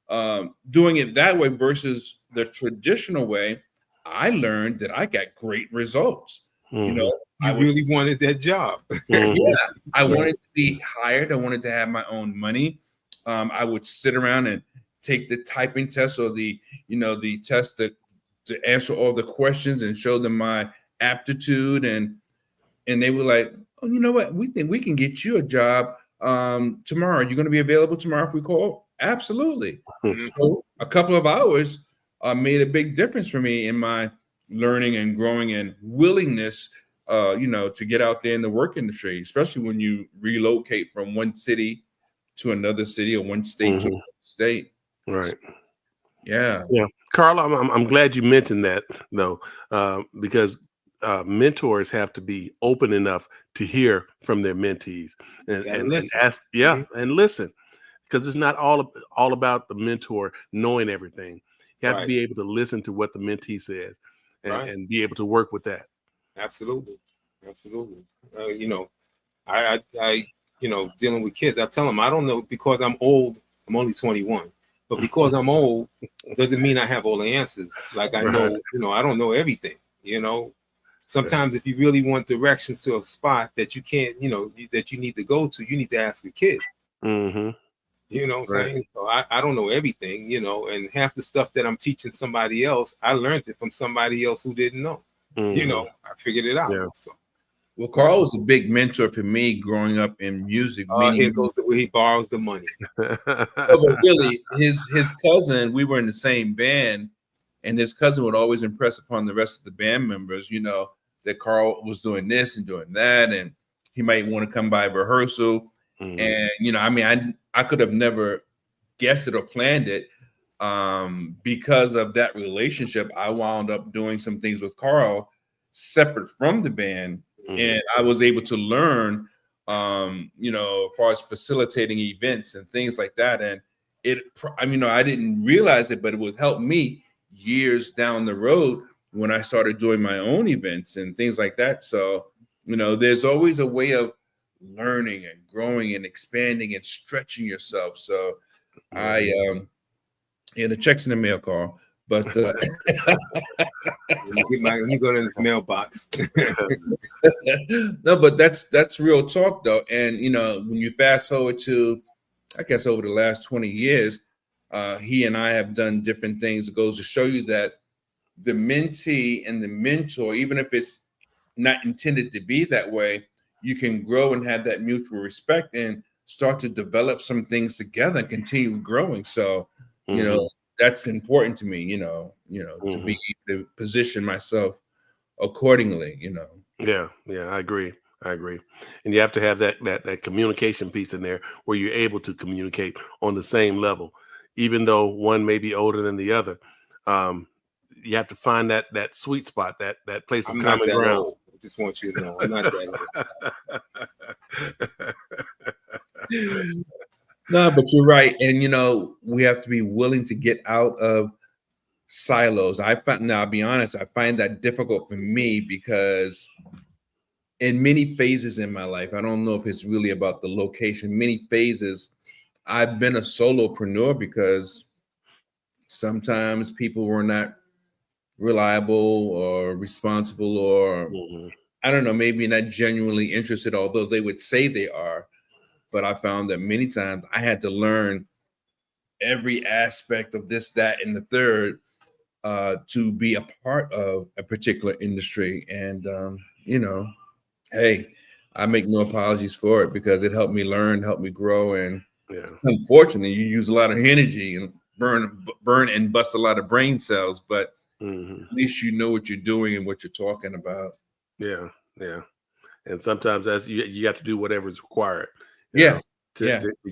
that way versus the traditional way, I learned that I got great results. Mm-hmm. I really wanted that job. Mm-hmm. Yeah, I wanted to be hired. I wanted to have my own money. I would sit around and take the typing test or the test to answer all the questions and show them my aptitude. And they were like, oh, you know what? We think we can get you a job tomorrow. Are you going to be available tomorrow if we call? Absolutely. So a couple of hours made a big difference for me in my learning and growing and willingness to get out there in the work industry, especially when you relocate from one city to another city or one state to another state. Right. Yeah. Yeah. Carl, I'm glad you mentioned that though, because mentors have to be open enough to hear from their mentees and ask, and listen, because it's not all about the mentor knowing everything. You have to be able to listen to what the mentee says and be able to work with that. Absolutely. I dealing with kids, I tell them, I don't know, because I'm old, I'm only 21, but because I'm old doesn't mean I have all the answers. Like I know, I don't know everything, Sometimes if you really want directions to a spot that you can't, that you need to go to, you need to ask a kid. Mm-hmm. You know what I'm saying? So I don't know everything, and half the stuff that I'm teaching somebody else, I learned it from somebody else who didn't know. Mm-hmm. I figured it out. Yeah. So. Well, Carl was a big mentor for me growing up in music. Here goes the way he borrows the money. But really, his cousin, we were in the same band, and his cousin would always impress upon the rest of the band members, that Carl was doing this and doing that, and he might want to come by rehearsal. And I could have never guessed it or planned it. Because of that relationship, I wound up doing some things with Carl separate from the band. And I was able to learn, as far as facilitating events and things like that. And I didn't realize it, but it would help me years down the road when I started doing my own events and things like that. So, there's always a way of learning and growing and expanding and stretching yourself. So the check's in the mail, Carl. But let me go to this mailbox. No, but that's real talk though. And when you fast forward to, I guess, over the last 20 years, He and I have done different things. It goes to show you that the mentee and the mentor, even if it's not intended to be that way, you can grow and have that mutual respect and start to develop some things together and continue growing. So, you know, that's important to me, to be able to position myself accordingly, Yeah, I agree. And you have to have that communication piece in there where you're able to communicate on the same level, even though one may be older than the other. You have to find that sweet spot, that place of common ground. Old. I just want you to know I'm not that old. No, but you're right. And we have to be willing to get out of silos. I'll be honest, I find that difficult for me because in many phases in my life, I don't know if it's really about the location, many phases, I've been a solopreneur because sometimes people were not reliable or responsible, or I don't know, maybe not genuinely interested, although they would say they are. But I found that many times I had to learn every aspect of this, that, and the third to be a part of a particular industry. And, hey, I make no apologies for it because it helped me learn, helped me grow. And unfortunately, you use a lot of energy and burn and bust a lot of brain cells, but at least you know what you're doing and what you're talking about. Yeah. And sometimes that's you got to do whatever is required. To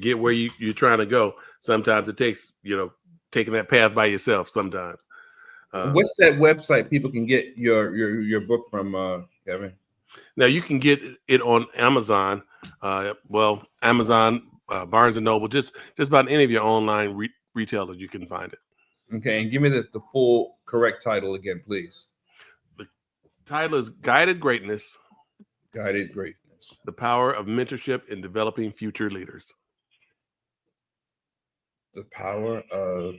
get where you're trying to go. Sometimes it takes, taking that path by yourself sometimes. What's that website people can get your book from, Kevin? Now you can get it on Amazon. Amazon, Barnes and Noble, just about any of your online retailers, you can find it. Okay, and give me the full correct title again, please. The title is Guided Greatness. Guided Greatness. The Power of Mentorship in Developing Future Leaders. The power of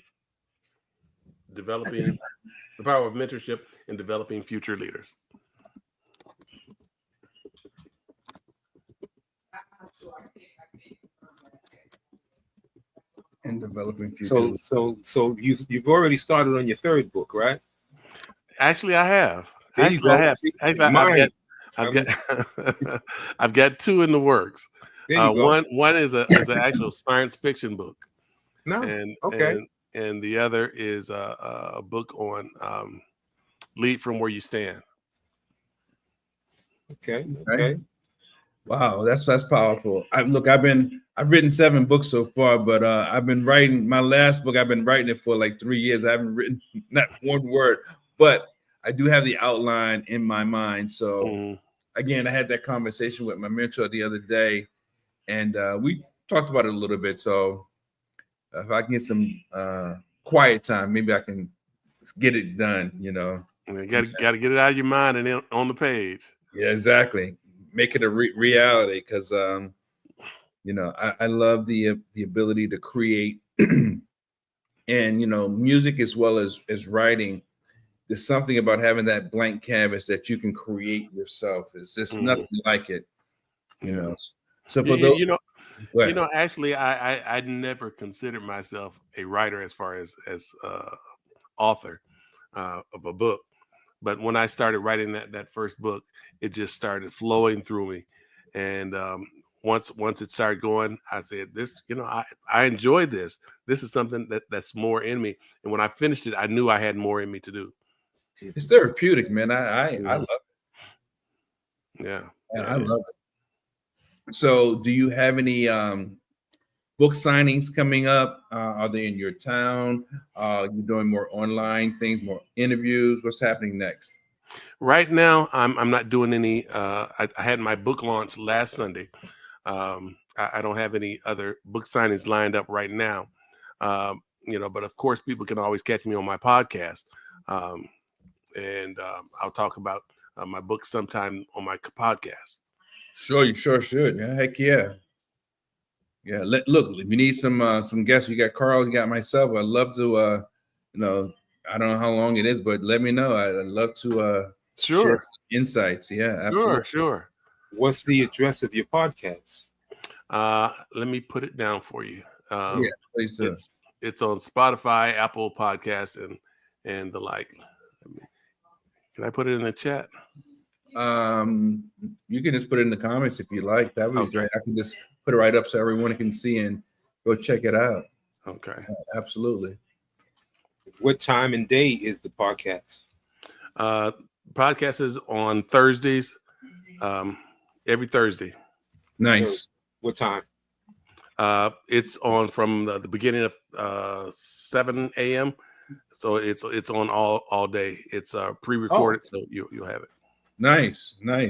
mentorship in developing future leaders. And developing future. So you've already started on your third book, right? Actually, I have. I've got two in the works. One is an actual science fiction book. And the other is a book on lead from where you stand. Okay. Wow, that's powerful. I've written 7 books so far, but I've been writing my last book. I've been writing it for like 3 years. I haven't written not one word, but I do have the outline in my mind. So again, I had that conversation with my mentor the other day, and we talked about it a little bit. So if I can get some quiet time, maybe I can get it done. You got to get it out of your mind and on the page. Yeah, exactly. Make it a reality, because I love the ability to create, and music as well as writing. There's something about having that blank canvas that you can create yourself. It's just nothing like it, So for those, actually, I never considered myself a writer as far as author of a book. But when I started writing that first book, it just started flowing through me. And once it started going, I said, this, I enjoy this. This is something that's more in me. And when I finished it, I knew I had more in me to do. It's therapeutic, man. I love it. Yeah, I love it. So do you have any book signings coming up? Are they in your town? You're doing more online things, more interviews? What's happening next? Right now, I'm not doing any. I had my book launch last Sunday. I don't have any other book signings lined up right now. But of course, people can always catch me on my podcast, and I'll talk about my book sometime on my podcast. Sure, you sure should. Yeah, heck yeah. Yeah, look, if you need some guests, you got Carl, you got myself. I'd love to, I don't know how long it is, but let me know. I'd love to share some insights. Yeah, absolutely. Sure. What's the address of your podcast? Let me put it down for you. Yeah, please do. it's on Spotify, Apple Podcasts, and the like. Can I put it in the chat? You can just put it in the comments if you like. That would be Okay. great. I can just put it right up so everyone can see and go check it out. Okay. Absolutely. What time and day is the podcast? Podcast is on Thursdays, every Thursday. Nice. What time? It's on from the beginning of 7 a.m. So it's on all day. It's pre-recorded, so you'll have it. Nice. Okay.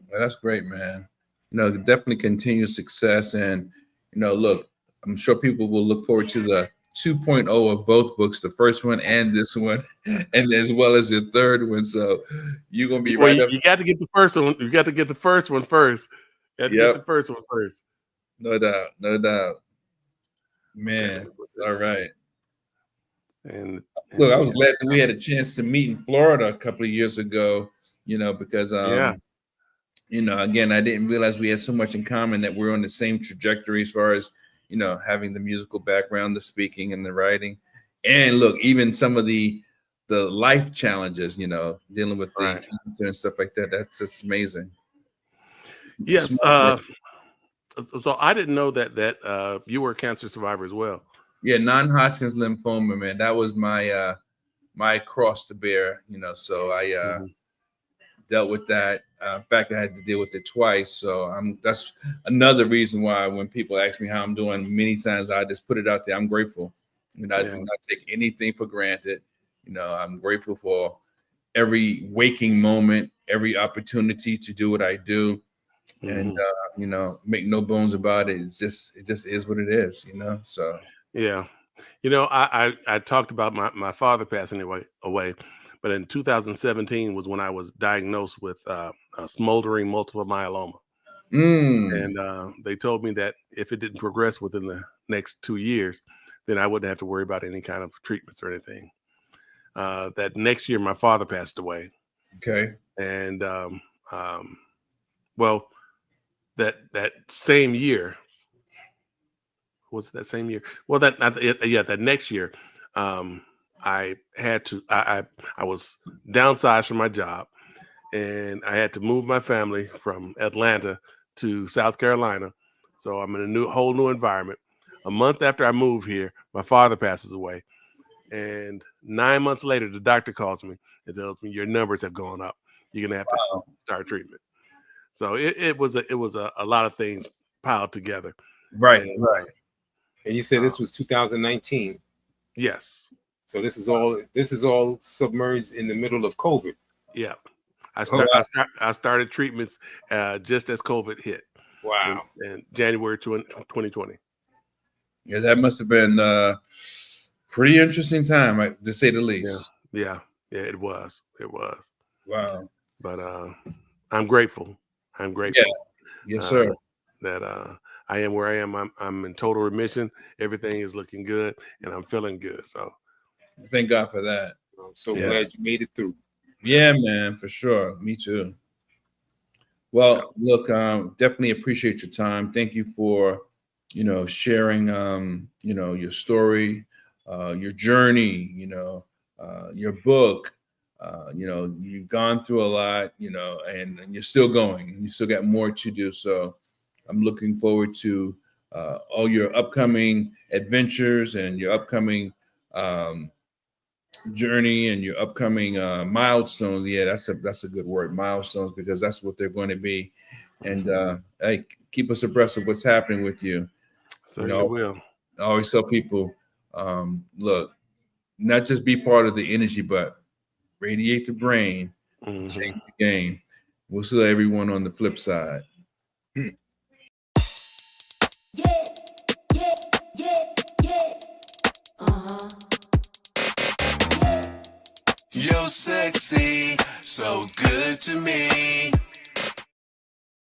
Well, that's great, man. Definitely continued success. And, look, I'm sure people will look forward to the 2.0 of both books, the first one and this one, and as well as the third one. So you're going to be right up. You got to get the first one. You got to get the first one first. You got to get the first one first. No doubt. Man, all right. And look, I was glad that we had a chance to meet in Florida a couple of years ago, because again, I didn't realize we had so much in common, that we're on the same trajectory as far as, having the musical background, the speaking and the writing. And look, even some of the life challenges, dealing with the cancer and stuff like that. That's just amazing. Yes. So I didn't know that you were a cancer survivor as well. Yeah, non-Hodgkin's lymphoma, man. That was my my cross to bear, so I dealt with that. In fact, I had to deal with it twice. So that's another reason why when people ask me how I'm doing, many times I just put it out there. I'm grateful. I do not take anything for granted. I'm grateful for every waking moment, every opportunity to do what I do. And make no bones about it. It just is what it is, So yeah. I talked about my father passing away, but in 2017 was when I was diagnosed with a smoldering multiple myeloma. And they told me that if it didn't progress within the next 2 years, then I wouldn't have to worry about any kind of treatments or anything. That next year, my father passed away. Okay. And well, that same year. Was it that same year? Well, that next year, I had to. I was downsized from my job, and I had to move my family from Atlanta to South Carolina. So I'm in a whole new environment. A month after I moved here, my father passes away, and 9 months later, the doctor calls me and tells me your numbers have gone up. You're gonna have to start treatment. So it was a lot of things piled together. Right. And you said this was 2019. Yes. So this is all submerged in the middle of COVID. Yeah. I started treatments just as COVID hit. Wow. In January 2020. Yeah, that must have been pretty interesting time, to say the least. Yeah, it was. Wow. But I'm grateful. Yeah. Yes, sir. That I am where I am. I'm in total remission. Everything is looking good, and I'm feeling good. So, thank God for that. I'm so glad you made it through. Yeah, man, for sure. Me too. Well, look, definitely appreciate your time. Thank you for, sharing, your story, your journey, your book. You've gone through a lot, and you're still going, and you still got more to do. So I'm looking forward to all your upcoming adventures and your upcoming journey and your upcoming milestones. Yeah, that's a good word, milestones, because that's what they're going to be. And hey, keep us abreast of what's happening with you. Certainly will. I always tell people, look, not just be part of the energy, but radiate the brain, change the game. We'll see everyone on the flip side. You're sexy, so good to me.